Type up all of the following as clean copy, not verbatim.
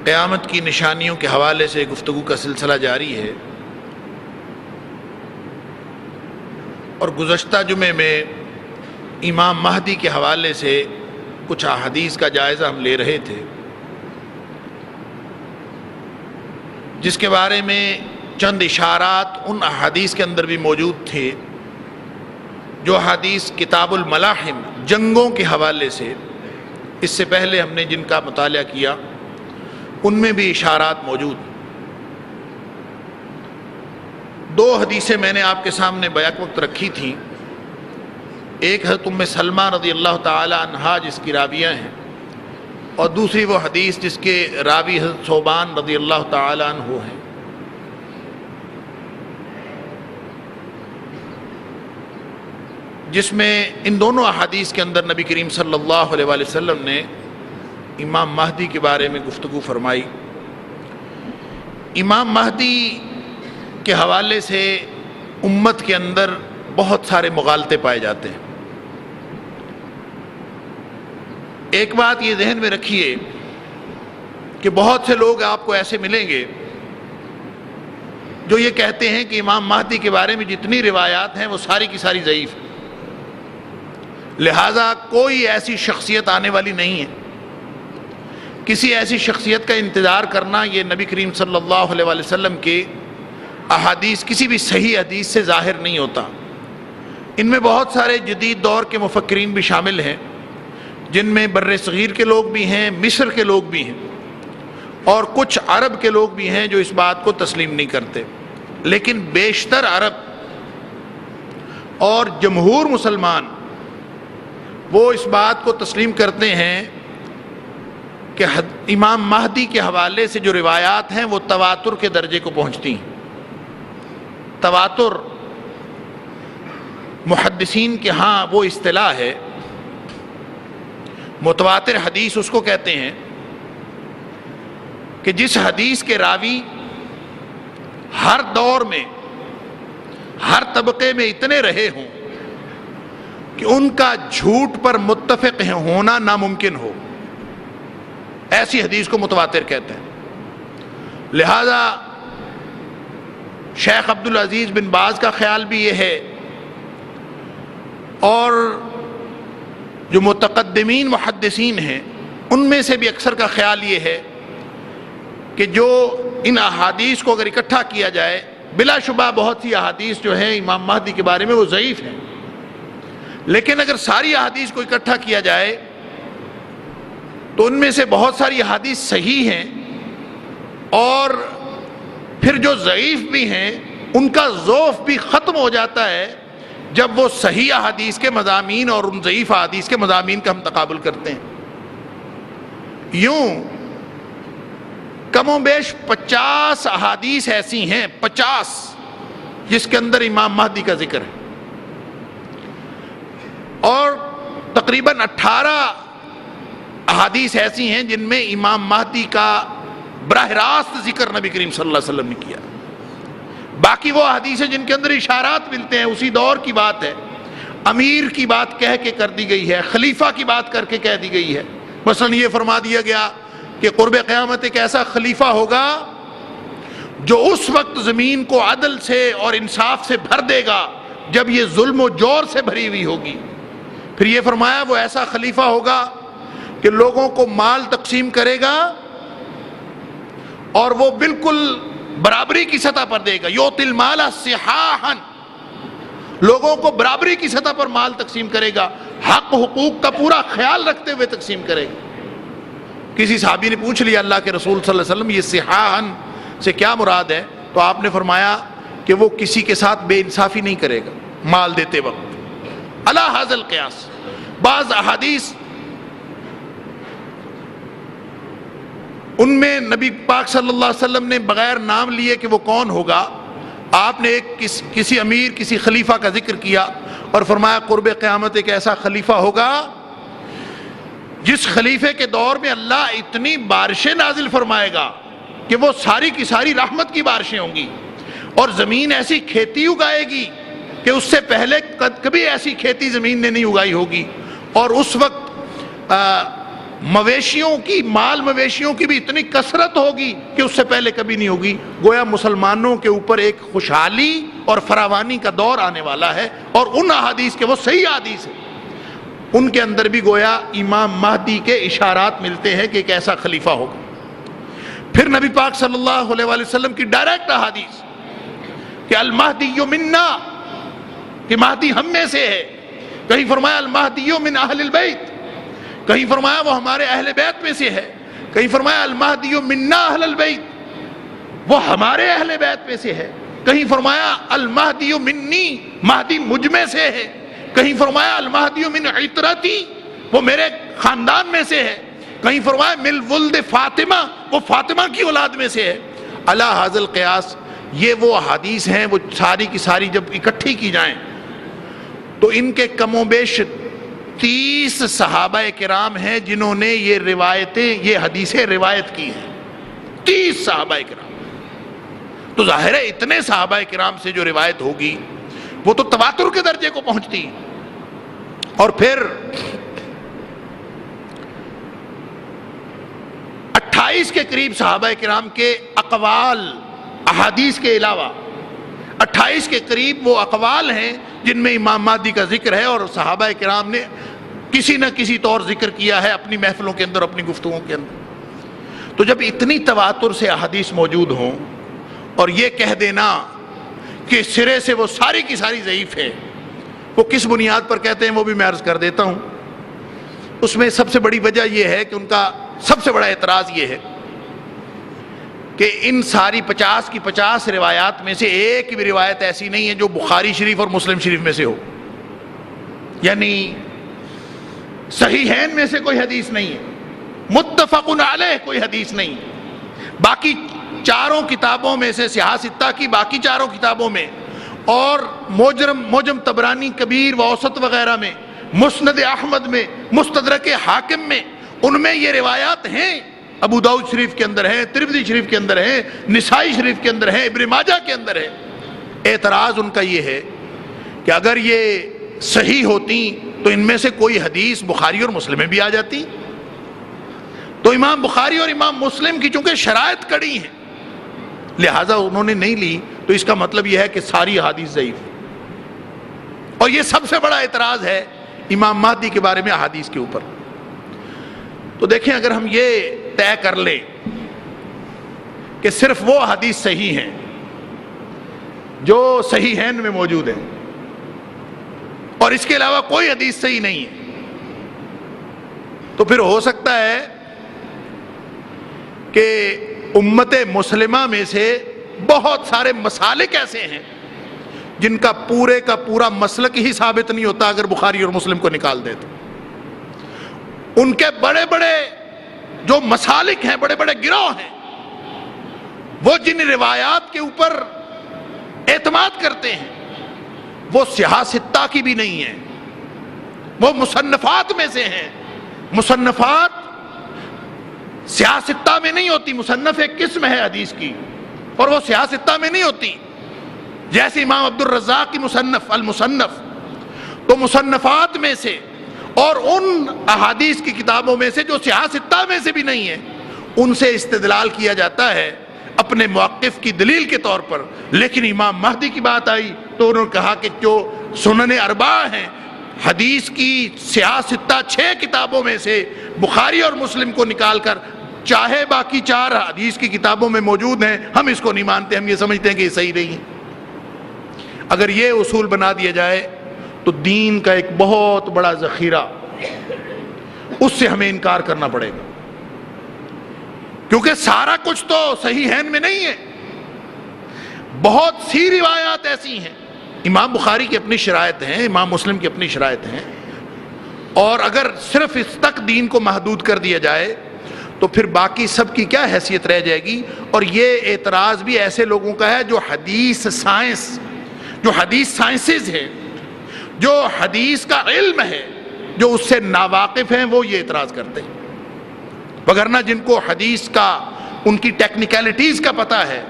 قیامت کی نشانیوں کے حوالے سے گفتگو کا سلسلہ جاری ہے، اور گزشتہ جمعے میں امام مہدی کے حوالے سے کچھ احادیث کا جائزہ ہم لے رہے تھے، جس کے بارے میں چند اشارات ان احادیث کے اندر بھی موجود تھے جو احادیث کتاب الملاحم جنگوں کے حوالے سے اس سے پہلے ہم نے جن کا مطالعہ کیا ان میں بھی اشارات موجود۔ دو حدیثیں میں نے آپ کے سامنے بیک وقت رکھی تھیں، ایک حضرت ام سلمہ رضی اللہ تعالی عنہا جس کی راویہ ہیں، اور دوسری وہ حدیث جس کے راوی حضرت ثوبان رضی اللہ تعالی عنہ ہیں۔ جس میں ان دونوں احادیث کے اندر نبی کریم صلی اللہ علیہ وآلہ وسلم نے امام مہدی کے بارے میں گفتگو فرمائی۔ امام مہدی کے حوالے سے امت کے اندر بہت سارے مغالطے پائے جاتے ہیں۔ ایک بات یہ ذہن میں رکھیے کہ بہت سے لوگ آپ کو ایسے ملیں گے جو یہ کہتے ہیں کہ امام مہدی کے بارے میں جتنی روایات ہیں وہ ساری کی ساری ضعیف ہیں، لہٰذا کوئی ایسی شخصیت آنے والی نہیں ہے۔ کسی ایسی شخصیت کا انتظار کرنا یہ نبی کریم صلی اللہ علیہ وآلہ وسلم کے احادیث کسی بھی صحیح حدیث سے ظاہر نہیں ہوتا۔ ان میں بہت سارے جدید دور کے مفکرین بھی شامل ہیں، جن میں بر صغیر کے لوگ بھی ہیں، مصر کے لوگ بھی ہیں، اور کچھ عرب کے لوگ بھی ہیں جو اس بات کو تسلیم نہیں کرتے، لیکن بیشتر عرب اور جمہور مسلمان وہ اس بات کو تسلیم کرتے ہیں کہ امام مہدی کے حوالے سے جو روایات ہیں وہ تواتر کے درجے کو پہنچتی ہیں۔ تواتر محدثین کے ہاں وہ اصطلاح ہے، متواتر حدیث اس کو کہتے ہیں کہ جس حدیث کے راوی ہر دور میں ہر طبقے میں اتنے رہے ہوں کہ ان کا جھوٹ پر متفق ہونا ناممکن ہو، ایسی حدیث کو متواتر کہتے ہیں۔ لہذا شیخ عبدالعزیز بن باز کا خیال بھی یہ ہے، اور جو متقدمین محدثین ہیں ان میں سے بھی اکثر کا خیال یہ ہے کہ جو ان احادیث کو اگر اکٹھا کیا جائے، بلا شبہ بہت سی احادیث جو ہیں امام مہدی کے بارے میں وہ ضعیف ہیں، لیکن اگر ساری احادیث کو اکٹھا کیا جائے تو ان میں سے بہت ساری احادیث صحیح ہیں، اور پھر جو ضعیف بھی ہیں ان کا ضعف بھی ختم ہو جاتا ہے جب وہ صحیح احادیث کے مضامین اور ان ضعیف احادیث کے مضامین کا ہم تقابل کرتے ہیں۔ یوں کم و بیش 50 احادیث ایسی ہیں، 50 جس کے اندر امام مہدی کا ذکر ہے، اور تقریباً 18 احادیث ایسی ہیں جن میں امام مہدی کا براہ راست ذکر نبی کریم صلی اللہ علیہ وسلم نے کیا۔ باقی وہ احادیث ہیں جن کے اندر اشارات ملتے ہیں، اسی دور کی بات ہے، امیر کی بات کہہ کے کر دی گئی ہے، خلیفہ کی بات کر کے کہہ دی گئی ہے۔ مثلا یہ فرما دیا گیا کہ قرب قیامت ایک ایسا خلیفہ ہوگا جو اس وقت زمین کو عدل سے اور انصاف سے بھر دے گا جب یہ ظلم و جور سے بھری ہوئی ہوگی۔ پھر یہ فرمایا وہ ایسا خلیفہ ہوگا کہ لوگوں کو مال تقسیم کرے گا اور وہ بالکل برابری کی سطح پر دے گا، یؤتی المال صحاحا، لوگوں کو برابری کی سطح پر مال تقسیم کرے گا، حق حقوق کا پورا خیال رکھتے ہوئے تقسیم کرے گا۔ کسی صحابی نے پوچھ لیا اللہ کے رسول صلی اللہ علیہ وسلم یہ صحاحا سے کیا مراد ہے؟ تو آپ نے فرمایا کہ وہ کسی کے ساتھ بے انصافی نہیں کرے گا مال دیتے وقت، علی ھذا القیاس۔ بعض احادیث ان میں نبی پاک صلی اللہ علیہ وسلم نے بغیر نام لیے کہ وہ کون ہوگا، آپ نے کسی امیر کسی خلیفہ کا ذکر کیا اور فرمایا قرب قیامت ایک ایسا خلیفہ ہوگا جس خلیفے کے دور میں اللہ اتنی بارشیں نازل فرمائے گا کہ وہ ساری کی ساری رحمت کی بارشیں ہوں گی، اور زمین ایسی کھیتی اگائے گی کہ اس سے پہلے کبھی ایسی کھیتی زمین نے نہیں اگائی ہوگی، اور اس وقت مویشیوں کی، مال مویشیوں کی بھی اتنی کثرت ہوگی کہ اس سے پہلے کبھی نہیں ہوگی. گویا مسلمانوں کے اوپر ایک خوشحالی اور فراوانی کا دور آنے والا ہے. اور ان احادیث کے، وہ صحیح احادیث ہیں، ان کے اندر بھی گویا امام مہدی کے اشارات ملتے ہیں کہ ایک ایسا خلیفہ ہوگا. پھر نبی پاک صلی اللہ علیہ وآلہ وسلم کی ڈائریکٹ احادیث کہ المہدی منا، کہ مہدی ہم میں سے ہے. کہیں فرمایا المہدی من اہل البیت، کہیں فرمایا وہ ہمارے اہل بیت میں سے ہے، کہیں فرمایا المہدی منا اہل البیت، وہ ہمارے اہل بیت میں سے ہے، کہیں فرمایا المہدی منی، مہدی مجھ میں سے ہے، کہیں فرمایا المہدی من عطرتی، وہ میرے خاندان میں سے ہے، کہیں فرمایا من ولد فاطمہ، وہ فاطمہ کی اولاد میں سے ہے. علی ھذا القیاس یہ وہ احادیث ہیں، وہ ساری کی ساری جب اکٹھی کی جائیں تو ان کے کم و بیش 30 صحابہ کرام ہیں جنہوں نے یہ روایتیں، یہ حدیثیں روایت کی ہیں. 30 صحابہ کرام. تو ظاہر ہے اتنے صحابہ کرام سے جو روایت ہوگی وہ تو تواتر کے درجے کو پہنچتی. اور پھر 28 کے قریب صحابہ کرام کے اقوال، احادیث کے علاوہ 28 کے قریب وہ اقوال ہیں جن میں امام مہدی کا ذکر ہے، اور صحابہ کرام نے کسی نہ کسی طور ذکر کیا ہے اپنی محفلوں کے اندر، اپنی گفتگوں کے اندر. تو جب اتنی تواتر سے احادیث موجود ہوں اور یہ کہہ دینا کہ سرے سے وہ ساری کی ساری ضعیف ہے، وہ کس بنیاد پر کہتے ہیں وہ بھی میں عرض کر دیتا ہوں. اس میں سب سے بڑی وجہ یہ ہے کہ ان کا سب سے بڑا اعتراض یہ ہے کہ ان ساری 50 کی 50 روایات میں سے ایک بھی روایت ایسی نہیں ہے جو بخاری شریف اور مسلم شریف میں سے ہو. یعنی صحیحین میں سے کوئی حدیث نہیں ہے، متفق علیہ کوئی حدیث نہیں. باقی چاروں کتابوں میں سے، سیاہ ستہ کی باقی چاروں کتابوں میں، اور موجم طبرانی کبیر و اوسط وغیرہ میں، مسند احمد میں، مستدرک حاکم میں، ان میں یہ روایات ہیں. ابو داؤد شریف کے اندر ہے، ترمذی شریف کے اندر ہے، نسائی شریف کے اندر ہے، ابن ماجہ کے اندر ہے. اعتراض ان کا یہ ہے کہ اگر یہ صحیح ہوتی تو ان میں سے کوئی حدیث بخاری اور مسلم میں بھی آ جاتی. تو امام بخاری اور امام مسلم کی چونکہ شرائط کڑی ہیں لہٰذا انہوں نے نہیں لی، تو اس کا مطلب یہ ہے کہ ساری احادیث ضعیف. اور یہ سب سے بڑا اعتراض ہے امام مہدی کے بارے میں احادیث کے اوپر. تو دیکھیں اگر ہم یہ طے کر لیں کہ صرف وہ حدیث صحیح ہیں جو صحیحین میں موجود ہیں اور اس کے علاوہ کوئی حدیث صحیح نہیں ہے، تو پھر ہو سکتا ہے کہ امت مسلمہ میں سے بہت سارے مسالک ایسے ہیں جن کا پورے کا پورا مسلک ہی ثابت نہیں ہوتا اگر بخاری اور مسلم کو نکال دے تو. ان کے بڑے بڑے جو مسالک ہیں، بڑے بڑے گروہ ہیں، وہ جن روایات کے اوپر اعتماد کرتے ہیں وہ سیاہ ستہ کی بھی نہیں ہیں، وہ مصنفات میں سے ہیں. مصنفات سیاہ ستہ میں نہیں ہوتی. مصنف ایک قسم ہے حدیث کی اور وہ سیاہ ستہ میں نہیں ہوتی. جیسے امام عبد الرزاق کی مصنف المصنف، تو مصنفات میں سے اور ان احادیث کی کتابوں میں سے جو سیاہ ستہ میں سے بھی نہیں ہیں، ان سے استدلال کیا جاتا ہے اپنے موقف کی دلیل کے طور پر. لیکن امام مہدی کی بات آئی تو انہوں نے کہا کہ جو سنن اربعہ ہیں، حدیث کی سیاہ ستہ 6 کتابوں میں سے بخاری اور مسلم کو نکال کر چاہے باقی 4 حدیث کی کتابوں میں موجود ہیں، ہم اس کو نہیں مانتے، ہم یہ سمجھتے ہیں کہ یہ صحیح نہیں ہے. اگر یہ اصول بنا دیا جائے تو دین کا ایک بہت بڑا ذخیرہ، اس سے ہمیں انکار کرنا پڑے گا، کیونکہ سارا کچھ تو صحیحین میں نہیں ہے. بہت سی روایات ایسی ہیں، امام بخاری کی اپنی شرائط ہیں، امام مسلم کی اپنی شرائط ہیں، اور اگر صرف اس تک دین کو محدود کر دیا جائے تو پھر باقی سب کی کیا حیثیت رہ جائے گی. اور یہ اعتراض بھی ایسے لوگوں کا ہے جو حدیث سائنسز ہے، جو حدیث کا علم ہے، جو اس سے ناواقف ہیں، وہ یہ اعتراض کرتے ہیں. وگرنہ جن کو حدیث کا، ان کی ٹیکنیکلٹیز کا پتہ ہے،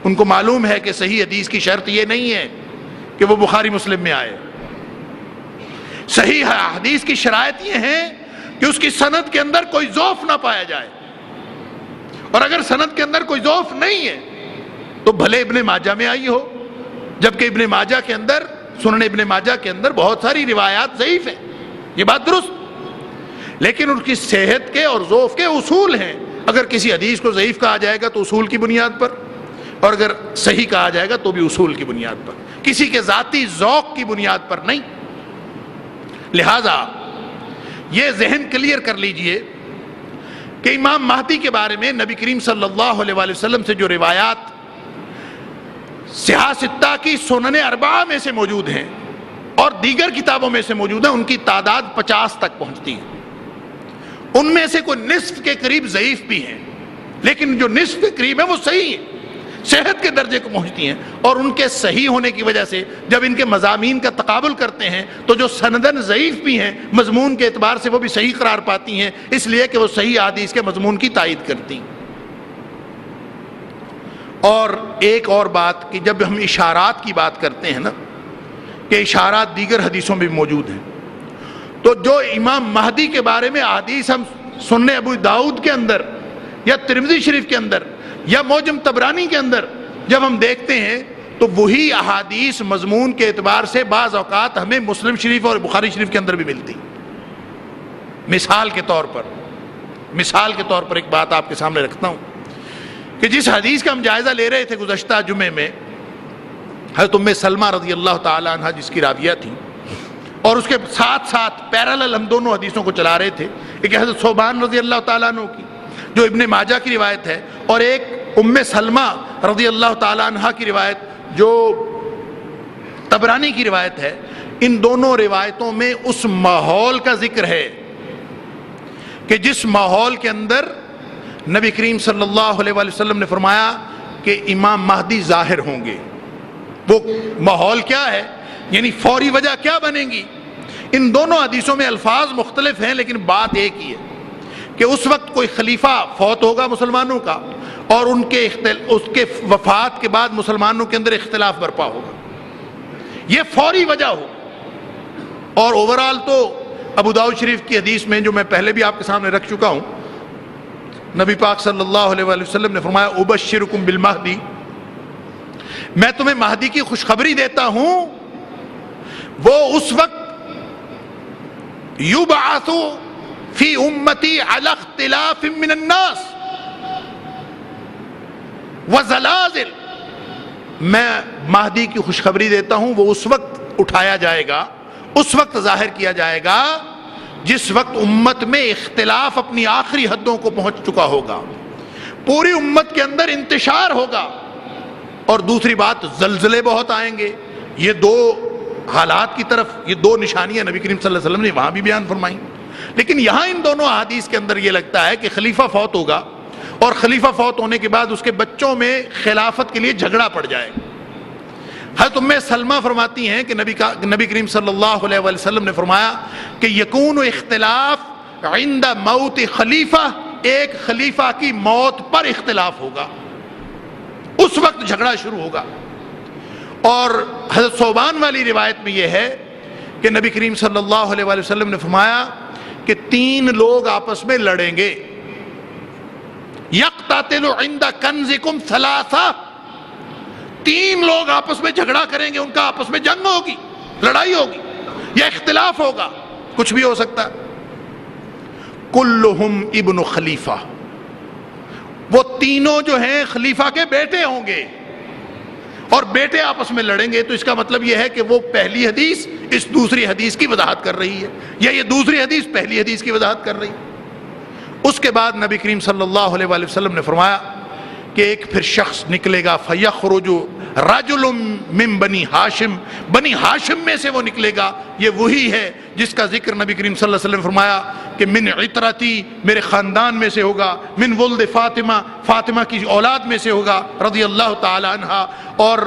ان کو معلوم ہے کہ صحیح حدیث کی شرط یہ نہیں ہے کہ وہ بخاری مسلم میں آئے. صحیح حدیث کی شرائط یہ ہیں کہ اس کی سند کے اندر کوئی ضعف نہ پایا جائے، اور اگر سند کے اندر کوئی ضعف نہیں ہے تو بھلے ابن ماجہ میں آئی ہو، جبکہ ابن ماجہ کے اندر، سنن ابن ماجہ کے اندر بہت ساری روایات ضعیف ہیں، یہ بات درست، لیکن ان کی صحت کے اور ضعف کے اصول ہیں۔ اگر کسی حدیث کو ضعیف کہا جائے گا تو اصول کی بنیاد پر، اور اگر صحیح کہا جائے گا تو بھی اصول کی بنیاد پر، کسی کے ذاتی ذوق کی بنیاد پر نہیں۔ لہذا یہ ذہن کلیئر کر لیجئے کہ امام مہدی کے بارے میں نبی کریم صلی اللہ علیہ وآلہ وسلم سے جو روایات صحاح ستہ کی سنن اربعہ میں سے موجود ہیں اور دیگر کتابوں میں سے موجود ہیں، ان کی تعداد 50 تک پہنچتی ہے۔ ان میں سے کوئی نصف کے قریب ضعیف بھی ہیں، لیکن جو نصف کے قریب ہیں وہ صحیح ہیں، صحت کے درجے کو پہنچتی ہیں، اور ان کے صحیح ہونے کی وجہ سے جب ان کے مضامین کا تقابل کرتے ہیں تو جو سندن ضعیف بھی ہیں، مضمون کے اعتبار سے وہ بھی صحیح قرار پاتی ہیں، اس لیے کہ وہ صحیح حدیث کے مضمون کی تائید کرتی ہیں۔ اور ایک اور بات کہ جب ہم اشارات کی بات کرتے ہیں نا، کہ اشارات دیگر حدیثوں میں بھی موجود ہیں، تو جو امام مہدی کے بارے میں احادیث ہم سنن ابو داؤد کے اندر یا ترمذی شریف کے اندر یا معجم طبرانی کے اندر جب ہم دیکھتے ہیں تو وہی احادیث مضمون کے اعتبار سے بعض اوقات ہمیں مسلم شریف اور بخاری شریف کے اندر بھی ملتی۔ مثال کے طور پر ایک بات آپ کے سامنے رکھتا ہوں کہ جس حدیث کا ہم جائزہ لے رہے تھے گزشتہ جمعے میں، حضرت ام سلمہ رضی اللہ تعالی عنہ جس کی راویہ تھی، اور اس کے ساتھ ساتھ پیرالل ہم دونوں حدیثوں کو چلا رہے تھے، ایک حضرت ثوبان رضی اللہ تعالیٰ عنہ کی جو ابن ماجہ کی روایت ہے، اور ایک ام سلمہ رضی اللہ تعالیٰ عنہ کی روایت جو طبرانی کی روایت ہے۔ ان دونوں روایتوں میں اس ماحول کا ذکر ہے کہ جس ماحول کے اندر نبی کریم صلی اللہ علیہ وآلہ وسلم نے فرمایا کہ امام مہدی ظاہر ہوں گے۔ وہ ماحول کیا ہے، یعنی فوری وجہ کیا بنے گی؟ ان دونوں حدیثوں میں الفاظ مختلف ہیں لیکن بات ایک ہی ہے کہ اس وقت کوئی خلیفہ فوت ہوگا مسلمانوں کا، اور اس کے وفات کے بعد مسلمانوں کے اندر اختلاف برپا ہوگا، یہ فوری وجہ ہو۔ اور اوورال تو ابو داؤد شریف کی حدیث میں جو میں پہلے بھی آپ کے سامنے رکھ چکا ہوں، نبی پاک صلی اللہ علیہ وآلہ وسلم نے فرمایا ابشرکم بالمہدی، میں تمہیں مہدی کی خوشخبری دیتا ہوں، وہ اس وقت یبعث فی امتی علی اختلاف من الناس وزلازل، میں مہدی کی خوشخبری دیتا ہوں، وہ اس وقت اٹھایا جائے گا، اس وقت ظاہر کیا جائے گا جس وقت امت میں اختلاف اپنی آخری حدوں کو پہنچ چکا ہوگا، پوری امت کے اندر انتشار ہوگا، اور دوسری بات زلزلے بہت آئیں گے۔ یہ دو حالات کی طرف، یہ دو نشانیاں نبی کریم صلی اللہ علیہ وسلم نے وہاں بھی بیان فرمائیں، لیکن یہاں ان دونوں احادیث کے اندر یہ لگتا ہے کہ خلیفہ فوت ہوگا، اور خلیفہ فوت ہونے کے بعد اس کے بچوں میں خلافت کے لیے جھگڑا پڑ جائے گا۔ حضرت ام سلمہ فرماتی ہیں کہ نبی کریم صلی اللہ علیہ وآلہ وسلم نے فرمایا کہ یکون اختلاف عند موت خلیفہ، ایک خلیفہ کی موت پر اختلاف ہوگا، اس وقت جھگڑا شروع ہوگا۔ اور حضرت ثوبان والی روایت میں یہ ہے کہ نبی کریم صلی اللہ علیہ وآلہ وسلم نے فرمایا کہ 3 لوگ آپس میں لڑیں گے، یقتتل عند کنزکم 3، 3 لوگ آپس میں جھگڑا کریں گے، ان کا آپس میں جنگ ہوگی، لڑائی ہوگی یا اختلاف ہوگا، کچھ بھی ہو سکتا ہے۔ کلہم ابن خلیفہ، وہ تینوں جو ہیں خلیفہ کے بیٹے ہوں گے، اور بیٹے آپس میں لڑیں گے، تو اس کا مطلب یہ ہے کہ وہ پہلی حدیث اس دوسری حدیث کی وضاحت کر رہی ہے، یا یہ دوسری حدیث پہلی حدیث کی وضاحت کر رہی ہے۔ اس کے بعد نبی کریم صلی اللہ علیہ وآلہ وسلم نے فرمایا کہ ایک پھر شخص نکلے گا، فَيَخْرُجُ رَجُلٌ مِّن بنی ہاشم، بنی ہاشم میں سے وہ نکلے گا، یہ وہی ہے جس کا ذکر نبی کریم صلی اللہ علیہ وسلم نے فرمایا کہ من عطرتی، میرے خاندان میں سے ہوگا، من ولد فاطمہ، فاطمہ کی اولاد میں سے ہوگا رضی اللہ تعالی عنہ، اور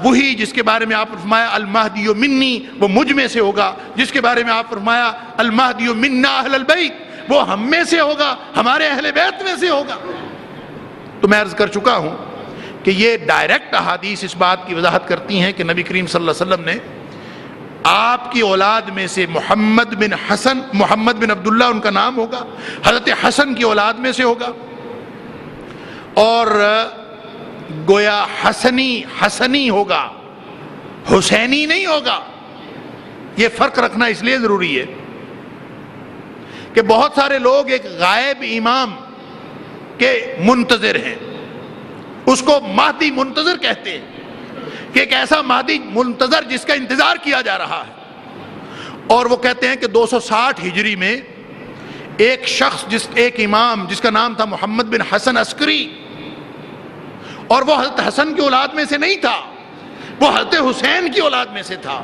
وہی جس کے بارے میں آپ نے فرمایا المہدی منی، وہ مجھ میں سے ہوگا، جس کے بارے میں آپ نے فرمایا المہدی منا اہل البیت، وہ ہم میں سے ہوگا، ہمارے اہل بیت میں سے ہوگا۔ تو میں عرض کر چکا ہوں کہ یہ ڈائریکٹ احادیث اس بات کی وضاحت کرتی ہیں کہ نبی کریم صلی اللہ علیہ وسلم نے آپ کی اولاد میں سے محمد بن حسن، محمد بن عبداللہ ان کا نام ہوگا، حضرت حسن کی اولاد میں سے ہوگا، اور گویا حسنی ہوگا، حسینی نہیں ہوگا۔ یہ فرق رکھنا اس لیے ضروری ہے کہ بہت سارے لوگ ایک غائب امام کے منتظر ہیں، اس کو مہدی منتظر کہتے ہیں، کہ ایک ایسا مہدی منتظر جس کا انتظار کیا جا رہا ہے۔ اور وہ کہتے ہیں کہ 260 ہجری میں ایک شخص، ایک امام جس کا نام تھا محمد بن حسن عسکری، اور وہ حضرت حسن کی اولاد میں سے نہیں تھا، وہ حضرت حسین کی اولاد میں سے تھا۔